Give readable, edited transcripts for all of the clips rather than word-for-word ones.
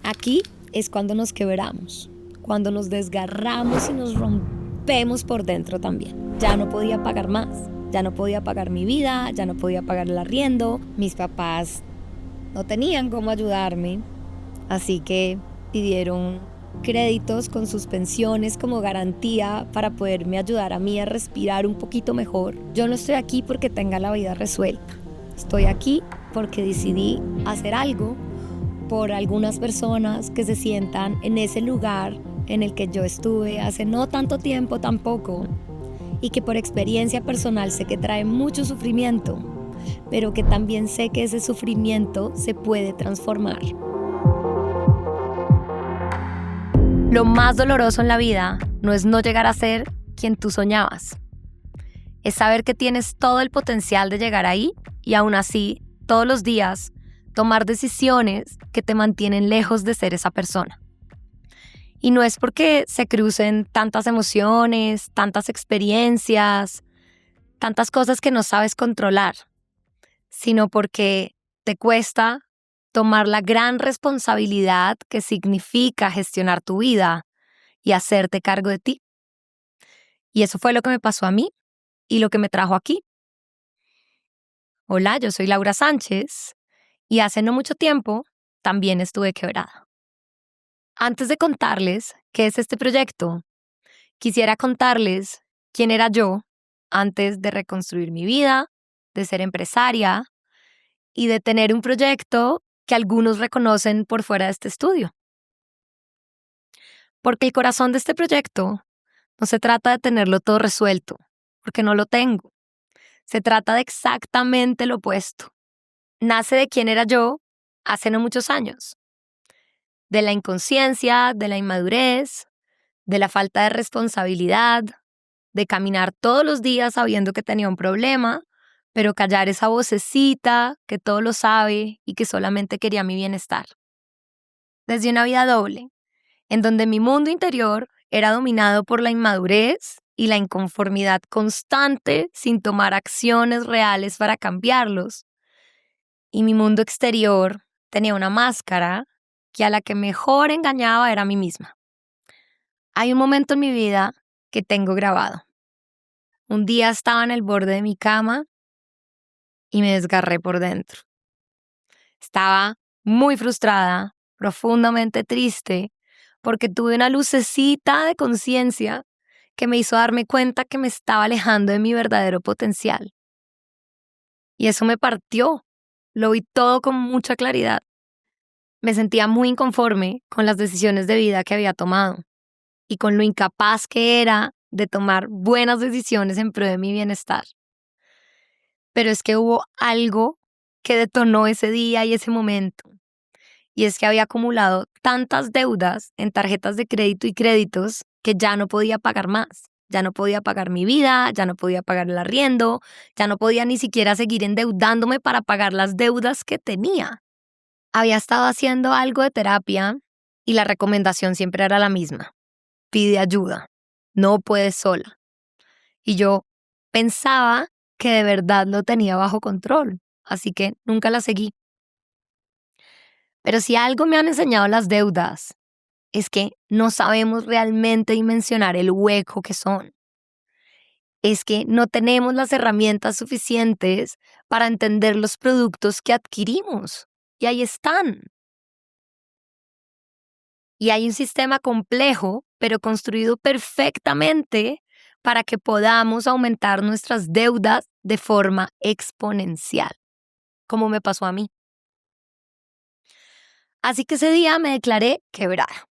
Aquí es cuando nos quebramos, cuando nos desgarramos y nos rompemos por dentro también. Ya no podía pagar más, ya no podía pagar mi vida, ya no podía pagar el arriendo. Mis papás no tenían cómo ayudarme, así que pidieron créditos con sus pensiones como garantía para poderme ayudar a mí a respirar un poquito mejor. Yo no estoy aquí porque tenga la vida resuelta. Estoy aquí porque decidí hacer algo por algunas personas que se sientan en ese lugar en el que yo estuve hace no tanto tiempo tampoco, y que por experiencia personal sé que trae mucho sufrimiento, pero que también sé que ese sufrimiento se puede transformar. Lo más doloroso en la vida no es no llegar a ser quien tú soñabas. Es saber que tienes todo el potencial de llegar ahí y aún así, todos los días, tomar decisiones que te mantienen lejos de ser esa persona. Y no es porque se crucen tantas emociones, tantas experiencias, tantas cosas que no sabes controlar, sino porque te cuesta tomar la gran responsabilidad que significa gestionar tu vida y hacerte cargo de ti. Y eso fue lo que me pasó a mí y lo que me trajo aquí. Hola, yo soy Laura Sánchez y hace no mucho tiempo también estuve quebrada. Antes de contarles qué es este proyecto, quisiera contarles quién era yo antes de reconstruir mi vida, de ser empresaria y de tener un proyecto que algunos reconocen por fuera de este estudio. Porque el corazón de este proyecto no se trata de tenerlo todo resuelto, porque no lo tengo. Se trata de exactamente lo opuesto. Nace de quién era yo hace no muchos años. De la inconsciencia, de la inmadurez, de la falta de responsabilidad, de caminar todos los días sabiendo que tenía un problema, pero callar esa vocecita que todo lo sabe y que solamente quería mi bienestar. Desde una vida doble, en donde mi mundo interior era dominado por la inmadurez y la inconformidad constante sin tomar acciones reales para cambiarlos, y mi mundo exterior tenía una máscara que a la que mejor engañaba era a mí misma. Hay un momento en mi vida que tengo grabado. Un día estaba en el borde de mi cama y me desgarré por dentro. Estaba muy frustrada, profundamente triste, porque tuve una lucecita de conciencia que me hizo darme cuenta que me estaba alejando de mi verdadero potencial. Y eso me partió. Lo vi todo con mucha claridad. Me sentía muy inconforme con las decisiones de vida que había tomado y con lo incapaz que era de tomar buenas decisiones en pro de mi bienestar. Pero es que hubo algo que detonó ese día y ese momento. Y es que había acumulado tantas deudas en tarjetas de crédito y créditos que ya no podía pagar más. Ya no podía pagar mi vida, ya no podía pagar el arriendo, ya no podía ni siquiera seguir endeudándome para pagar las deudas que tenía. Había estado haciendo algo de terapia y la recomendación siempre era la misma. Pide ayuda, no puedes sola. Y yo pensaba que de verdad lo tenía bajo control, así que nunca la seguí. Pero si algo me han enseñado las deudas, es que no sabemos realmente dimensionar el hueco que son. Es que no tenemos las herramientas suficientes para entender los productos que adquirimos. Y ahí están. Y hay un sistema complejo, pero construido perfectamente para que podamos aumentar nuestras deudas de forma exponencial, como me pasó a mí. Así que ese día me declaré quebrada.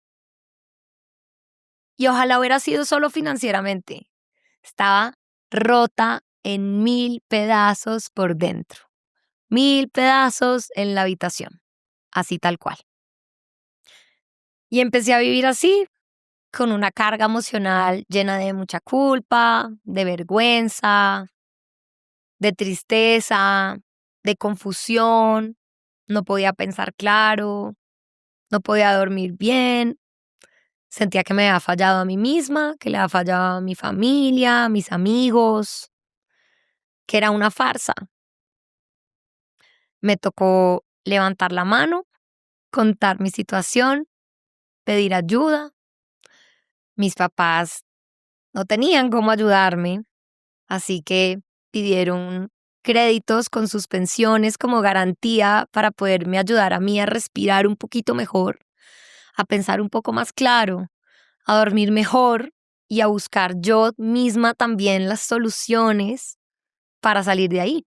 Y ojalá hubiera sido solo financieramente. Estaba rota en 1000 pedazos por dentro. 1000 pedazos en la habitación. Así tal cual. Y empecé a vivir así, con una carga emocional llena de mucha culpa, de vergüenza, de tristeza, de confusión. No podía pensar claro, no podía dormir bien. Sentía que me había fallado a mí misma, que le había fallado a mi familia, a mis amigos, que era una farsa. Me tocó levantar la mano contar mi situación, pedir ayuda. Mis papás no tenían cómo ayudarme, así que pidieron créditos con sus pensiones como garantía para poderme ayudar a mí a respirar un poquito mejor, a pensar un poco más claro, a dormir mejor y a buscar yo misma también las soluciones para salir de ahí.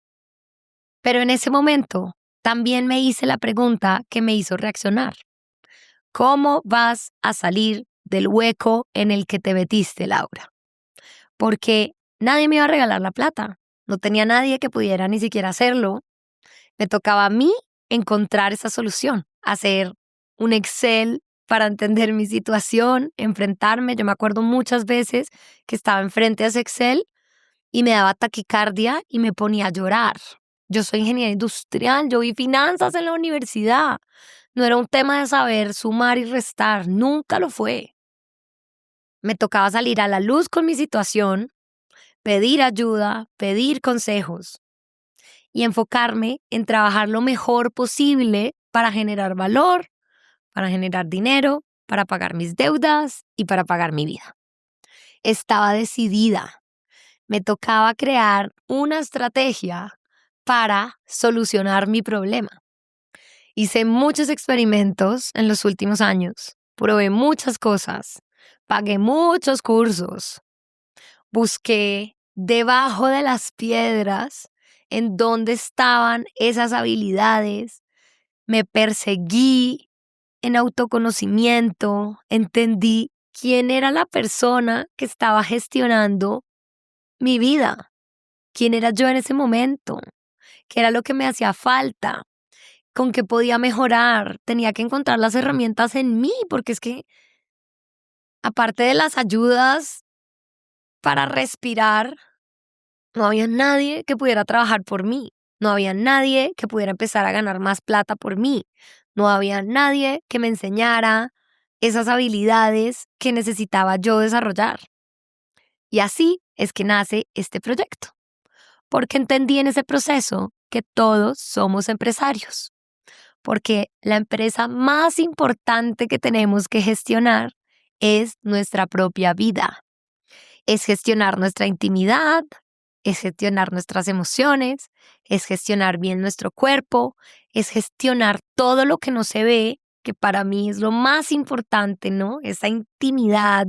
Pero en ese momento también me hice la pregunta que me hizo reaccionar. ¿Cómo vas a salir del hueco en el que te metiste, Laura? Porque nadie me iba a regalar la plata. No tenía nadie que pudiera ni siquiera hacerlo. Me tocaba a mí encontrar esa solución, hacer un Excel para entender mi situación, enfrentarme. Yo me acuerdo muchas veces que estaba enfrente a ese Excel y me daba taquicardia y me ponía a llorar. Yo soy ingeniera industrial, yo vi finanzas en la universidad. No era un tema de saber sumar y restar, nunca lo fue. Me tocaba salir a la luz con mi situación, pedir ayuda, pedir consejos y enfocarme en trabajar lo mejor posible para generar valor, para generar dinero, para pagar mis deudas y para pagar mi vida. Estaba decidida. Me tocaba crear una estrategia para solucionar mi problema. Hice muchos experimentos en los últimos años, probé muchas cosas, pagué muchos cursos, busqué debajo de las piedras en dónde estaban esas habilidades, me perseguí en autoconocimiento, entendí quién era la persona que estaba gestionando mi vida, quién era yo en ese momento, qué era lo que me hacía falta, con qué podía mejorar. Tenía que encontrar las herramientas en mí, porque es que aparte de las ayudas para respirar, no había nadie que pudiera trabajar por mí. No había nadie que pudiera empezar a ganar más plata por mí. No había nadie que me enseñara esas habilidades que necesitaba yo desarrollar. Y así es que nace este proyecto, porque entendí en ese proceso que todos somos empresarios, porque la empresa más importante que tenemos que gestionar es nuestra propia vida. Es gestionar nuestra intimidad, es gestionar nuestras emociones, es gestionar bien nuestro cuerpo, es gestionar todo lo que no se ve, que para mí es lo más importante, ¿no? Esa intimidad,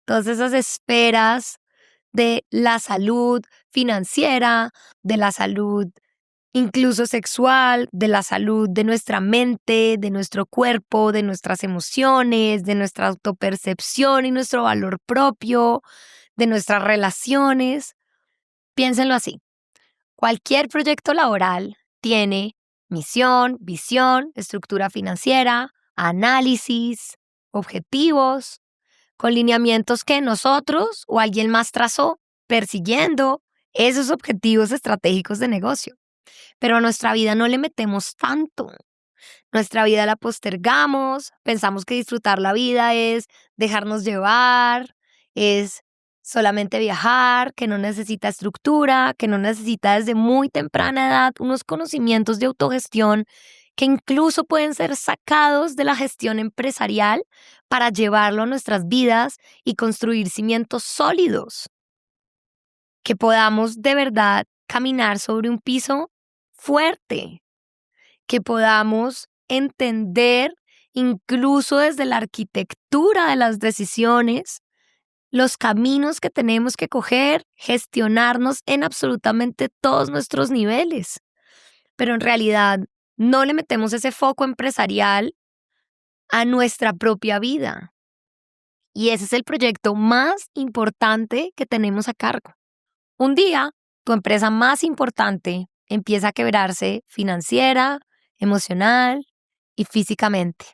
todas esas esferas de la salud financiera, de la salud incluso sexual, de la salud de nuestra mente, de nuestro cuerpo, de nuestras emociones, de nuestra autopercepción y nuestro valor propio, de nuestras relaciones. Piénsenlo así. Cualquier proyecto laboral tiene misión, visión, estructura financiera, análisis, objetivos, con lineamientos que nosotros o alguien más trazó, persiguiendo esos objetivos estratégicos de negocio. Pero a nuestra vida no le metemos tanto. Nuestra vida la postergamos, pensamos que disfrutar la vida es dejarnos llevar, es solamente viajar, que no necesita estructura, que no necesita desde muy temprana edad unos conocimientos de autogestión que incluso pueden ser sacados de la gestión empresarial para llevarlo a nuestras vidas y construir cimientos sólidos, que podamos de verdad caminar sobre un piso fuerte, que podamos entender incluso desde la arquitectura de las decisiones, los caminos que tenemos que coger, gestionarnos en absolutamente todos nuestros niveles. Pero en realidad no le metemos ese foco empresarial a nuestra propia vida. Y ese es el proyecto más importante que tenemos a cargo. Un día, tu empresa más importante empieza a quebrarse financiera, emocional y físicamente.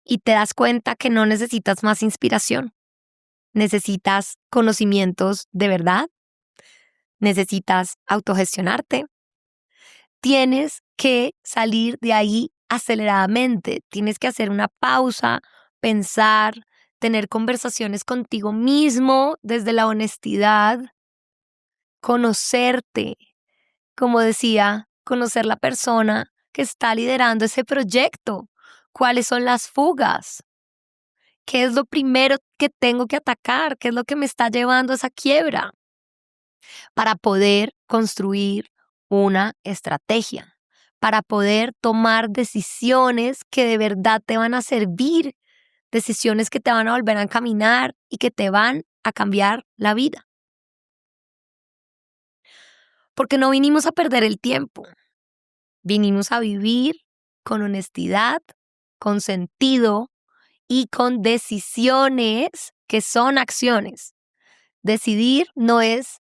Y te das cuenta que no necesitas más inspiración. Necesitas conocimientos de verdad. Necesitas autogestionarte. Tienes que salir de ahí aceleradamente. Tienes que hacer una pausa, pensar, tener conversaciones contigo mismo desde la honestidad, conocerte. Como decía, conocer la persona que está liderando ese proyecto? ¿Cuáles son las fugas? ¿Qué es lo primero que tengo que atacar? ¿Qué es lo que me está llevando a esa quiebra? Para poder construir una estrategia, para poder tomar decisiones que de verdad te van a servir, decisiones que te van a volver a encaminar y que te van a cambiar la vida. Porque no vinimos a perder el tiempo, vinimos a vivir con honestidad, con sentido y con decisiones que son acciones. Decidir no es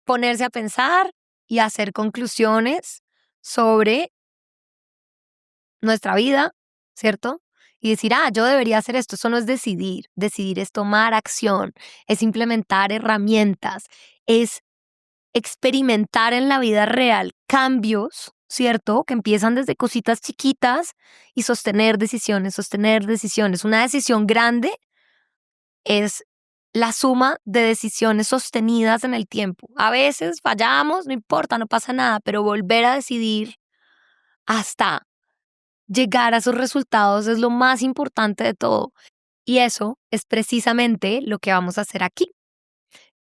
ponerse a pensar y hacer conclusiones sobre nuestra vida, ¿cierto? Y decir, yo debería hacer esto. Eso no es decidir. Decidir es tomar acción, es implementar herramientas, es experimentar en la vida real cambios, ¿cierto? Que empiezan desde cositas chiquitas y sostener decisiones, sostener decisiones. Una decisión grande es la suma de decisiones sostenidas en el tiempo. A veces fallamos, no importa, no pasa nada, pero volver a decidir hasta llegar a esos resultados es lo más importante de todo. Y eso es precisamente lo que vamos a hacer aquí.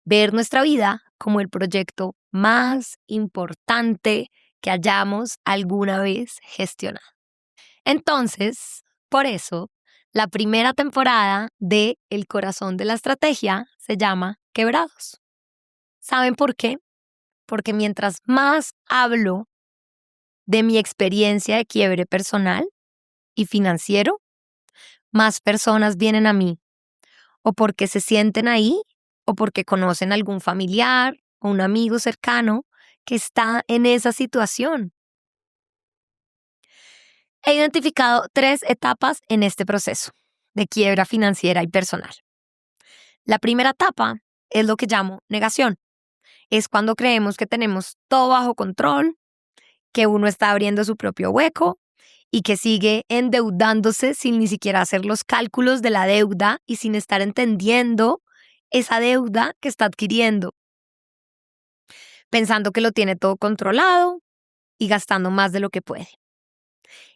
Ver nuestra vida como el proyecto más importante que hayamos alguna vez gestionado. Entonces, por eso, la primera temporada de El corazón de la estrategia se llama Quebrados. ¿Saben por qué? Porque mientras más hablo de mi experiencia de quiebre personal y financiero, más personas vienen a mí, o porque se sienten ahí, o porque conocen a algún familiar o un amigo cercano que está en esa situación. He identificado 3 etapas en este proceso de quiebra financiera y personal. La primera etapa es lo que llamo negación. Es cuando creemos que tenemos todo bajo control, que uno está abriendo su propio hueco y que sigue endeudándose sin ni siquiera hacer los cálculos de la deuda y sin estar entendiendo esa deuda que está adquiriendo, pensando que lo tiene todo controlado y gastando más de lo que puede.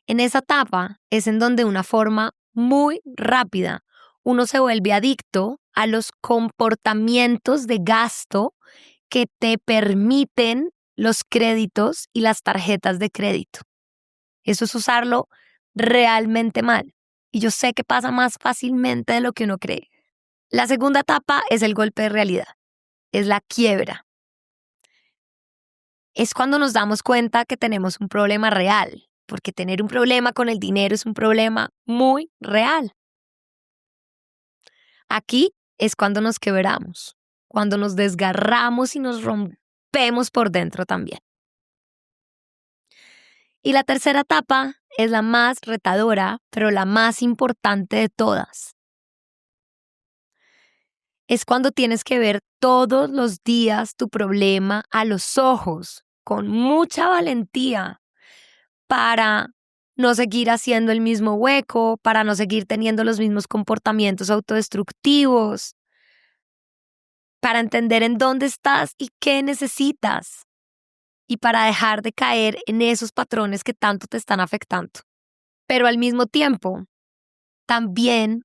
En esa etapa es en donde de una forma muy rápida uno se vuelve adicto a los comportamientos de gasto que te permiten los créditos y las tarjetas de crédito. Eso es usarlo realmente mal. Y yo sé que pasa más fácilmente de lo que uno cree. La segunda etapa es el golpe de realidad. Es la quiebra. Es cuando nos damos cuenta que tenemos un problema real, porque tener un problema con el dinero es un problema muy real. Aquí es cuando nos quebramos, cuando nos desgarramos y nos rompemos por dentro también. Y la tercera etapa es la más retadora, pero la más importante de todas. Es cuando tienes que ver todos los días tu problema a los ojos, con mucha valentía, para no seguir haciendo el mismo hueco, para no seguir teniendo los mismos comportamientos autodestructivos, para entender en dónde estás y qué necesitas, y para dejar de caer en esos patrones que tanto te están afectando. Pero al mismo tiempo, también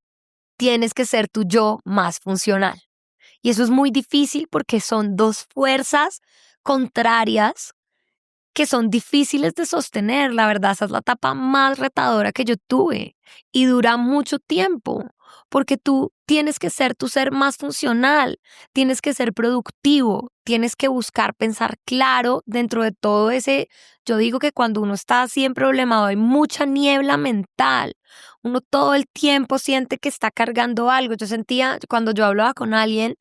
tienes que ser tu yo más funcional. Y eso es muy difícil porque son 2 fuerzas contrarias que son difíciles de sostener. La verdad, esa es la etapa más retadora que yo tuve y dura mucho tiempo porque tú tienes que ser tu ser más funcional, tienes que ser productivo, tienes que buscar pensar claro dentro de todo ese. Yo digo que cuando uno está así en problemado hay mucha niebla mental, uno todo el tiempo siente que está cargando algo. Yo sentía, cuando yo hablaba con alguien,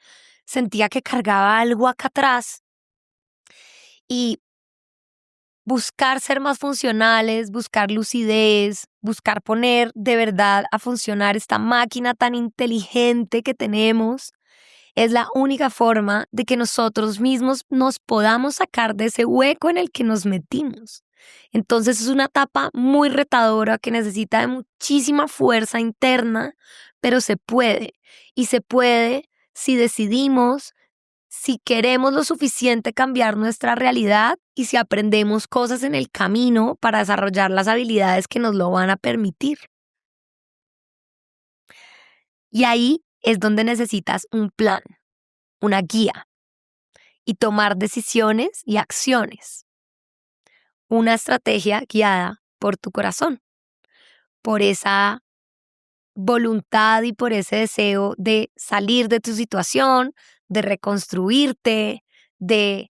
sentía que cargaba algo acá atrás y buscar ser más funcionales, buscar lucidez, buscar poner de verdad a funcionar esta máquina tan inteligente que tenemos, es la única forma de que nosotros mismos nos podamos sacar de ese hueco en el que nos metimos. Entonces es una etapa muy retadora que necesita de muchísima fuerza interna, pero se puede. Y se puede si decidimos, si queremos lo suficiente cambiar nuestra realidad y si aprendemos cosas en el camino para desarrollar las habilidades que nos lo van a permitir. Y ahí es donde necesitas un plan, una guía y tomar decisiones y acciones. Una estrategia guiada por tu corazón, por esa voluntad y por ese deseo de salir de tu situación, de reconstruirte, de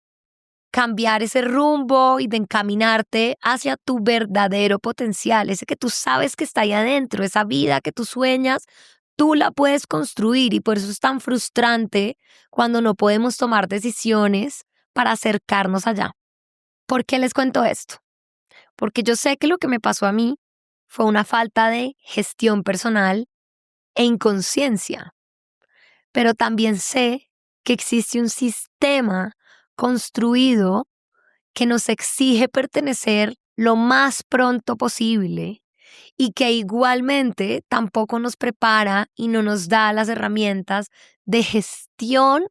cambiar ese rumbo y de encaminarte hacia tu verdadero potencial, ese que tú sabes que está ahí adentro, esa vida que tú sueñas, tú la puedes construir y por eso es tan frustrante cuando no podemos tomar decisiones para acercarnos allá. ¿Por qué les cuento esto? Porque yo sé que lo que me pasó a mí fue una falta de gestión personal e inconsciencia, pero también sé que existe un sistema construido que nos exige pertenecer lo más pronto posible y que igualmente tampoco nos prepara y no nos da las herramientas de gestión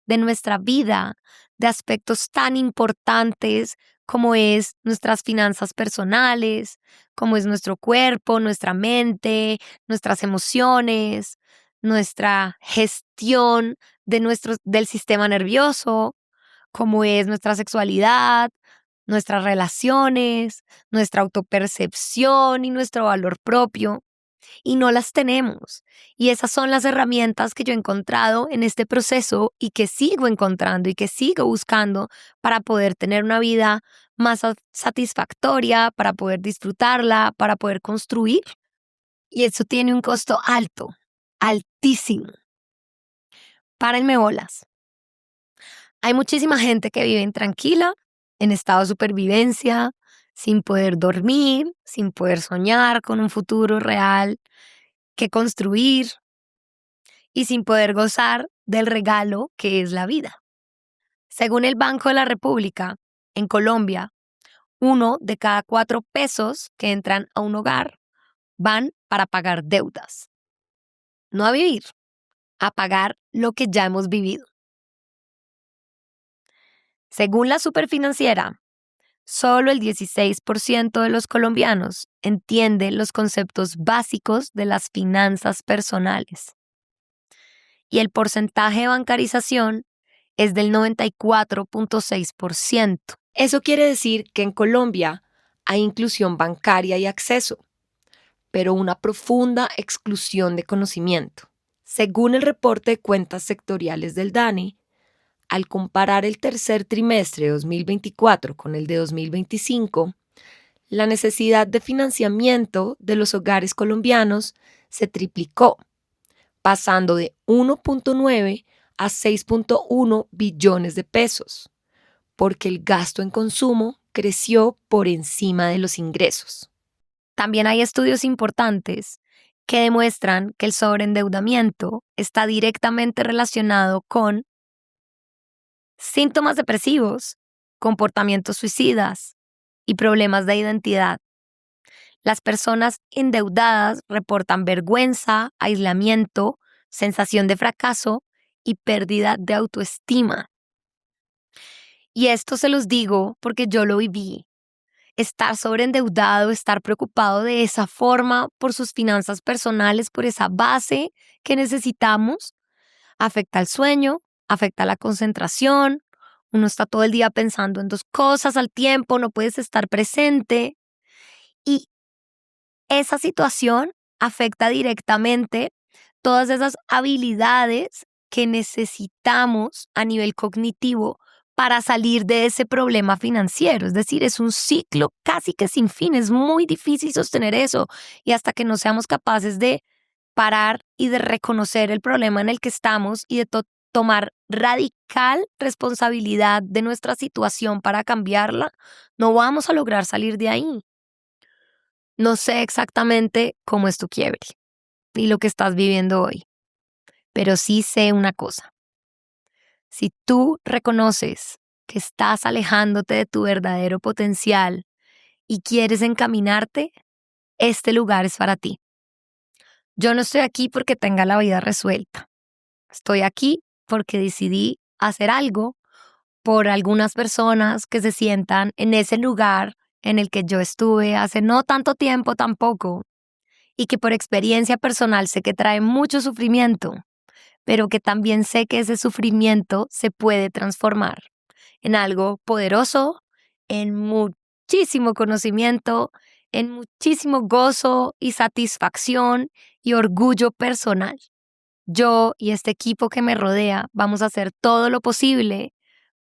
de nuestra vida, de aspectos tan importantes como es nuestras finanzas personales, como es nuestro cuerpo, nuestra mente, nuestras emociones, nuestra gestión del sistema nervioso, como es nuestra sexualidad, nuestras relaciones, nuestra autopercepción y nuestro valor propio, y no las tenemos. Y esas son las herramientas que yo he encontrado en este proceso y que sigo encontrando y que sigo buscando para poder tener una vida más satisfactoria, para poder disfrutarla, para poder construir. Y eso tiene un costo alto, altísimo. Párenme bolas. Hay muchísima gente que vive intranquila, en estado de supervivencia, sin poder dormir, sin poder soñar con un futuro real que construir y sin poder gozar del regalo que es la vida. Según el Banco de la República, en Colombia, 1 de cada 4 pesos que entran a un hogar van para pagar deudas. No a vivir, a pagar lo que ya hemos vivido. Según la Superfinanciera, solo el 16% de los colombianos entiende los conceptos básicos de las finanzas personales. Y el porcentaje de bancarización es del 94.6%. Eso quiere decir que en Colombia hay inclusión bancaria y acceso, pero una profunda exclusión de conocimiento. Según el reporte de cuentas sectoriales del DANE, al comparar el tercer trimestre de 2024 con el de 2025, la necesidad de financiamiento de los hogares colombianos se triplicó, pasando de 1.9 a 6.1 billones de pesos, porque el gasto en consumo creció por encima de los ingresos. También hay estudios importantes que demuestran que el sobreendeudamiento está directamente relacionado con síntomas depresivos, comportamientos suicidas y problemas de identidad. Las personas endeudadas reportan vergüenza, aislamiento, sensación de fracaso y pérdida de autoestima. Y esto se los digo porque yo lo viví. Estar sobreendeudado, estar preocupado de esa forma por sus finanzas personales, por esa base que necesitamos, afecta al sueño, afecta la concentración. Uno está todo el día pensando en 2 cosas al tiempo, no puedes estar presente. Y esa situación afecta directamente todas esas habilidades que necesitamos a nivel cognitivo para salir de ese problema financiero. Es decir, es un ciclo casi que sin fin. Es muy difícil sostener eso. Y hasta que no seamos capaces de parar y de reconocer el problema en el que estamos y de tomar radical responsabilidad de nuestra situación para cambiarla, no vamos a lograr salir de ahí. No sé exactamente cómo es tu quiebre y lo que estás viviendo hoy, pero sí sé una cosa. Si tú reconoces que estás alejándote de tu verdadero potencial y quieres encaminarte, este lugar es para ti. Yo no estoy aquí porque tenga la vida resuelta. Estoy aquí porque decidí hacer algo por algunas personas que se sientan en ese lugar en el que yo estuve hace no tanto tiempo tampoco, y que por experiencia personal sé que trae mucho sufrimiento, pero que también sé que ese sufrimiento se puede transformar en algo poderoso, en muchísimo conocimiento, en muchísimo gozo y satisfacción y orgullo personal. Yo y este equipo que me rodea vamos a hacer todo lo posible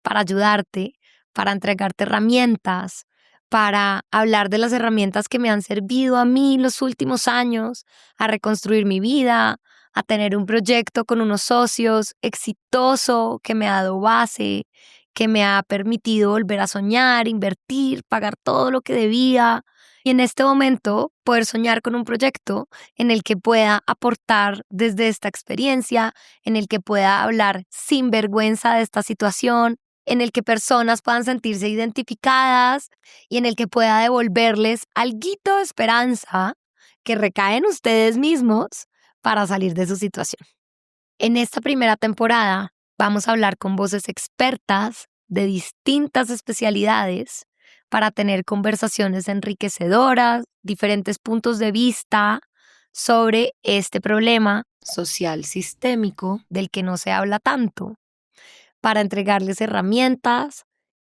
para ayudarte, para entregarte herramientas, para hablar de las herramientas que me han servido a mí los últimos años, a reconstruir mi vida, a tener un proyecto con unos socios exitoso que me ha dado base, que me ha permitido volver a soñar, invertir, pagar todo lo que debía. Y en este momento poder soñar con un proyecto en el que pueda aportar desde esta experiencia, en el que pueda hablar sin vergüenza de esta situación, en el que personas puedan sentirse identificadas y en el que pueda devolverles alguito de esperanza que recae en ustedes mismos para salir de su situación. En esta primera temporada vamos a hablar con voces expertas de distintas especialidades para tener conversaciones enriquecedoras, diferentes puntos de vista sobre este problema social sistémico del que no se habla tanto, para entregarles herramientas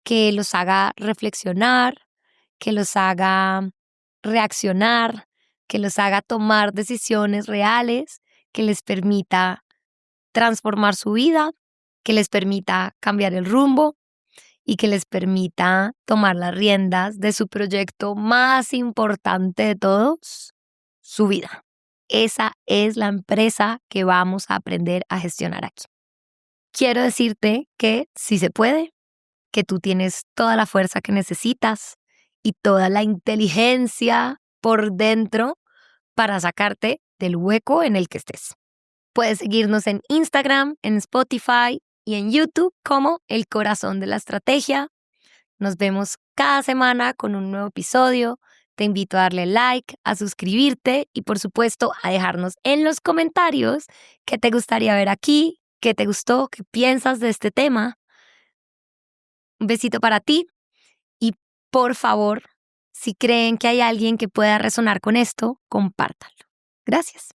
que los haga reflexionar, que los haga reaccionar, que los haga tomar decisiones reales, que les permita transformar su vida, que les permita cambiar el rumbo y que les permita tomar las riendas de su proyecto más importante de todos, su vida. Esa es la empresa que vamos a aprender a gestionar aquí. Quiero decirte que sí se puede, que tú tienes toda la fuerza que necesitas y toda la inteligencia por dentro para sacarte del hueco en el que estés. Puedes seguirnos en Instagram, en Spotify y en YouTube como El Corazón de la Estrategia. Nos vemos cada semana con un nuevo episodio. Te invito a darle like, a suscribirte y por supuesto a dejarnos en los comentarios qué te gustaría ver aquí, qué te gustó, qué piensas de este tema. Un besito para ti y por favor, si creen que hay alguien que pueda resonar con esto, compártanlo. Gracias.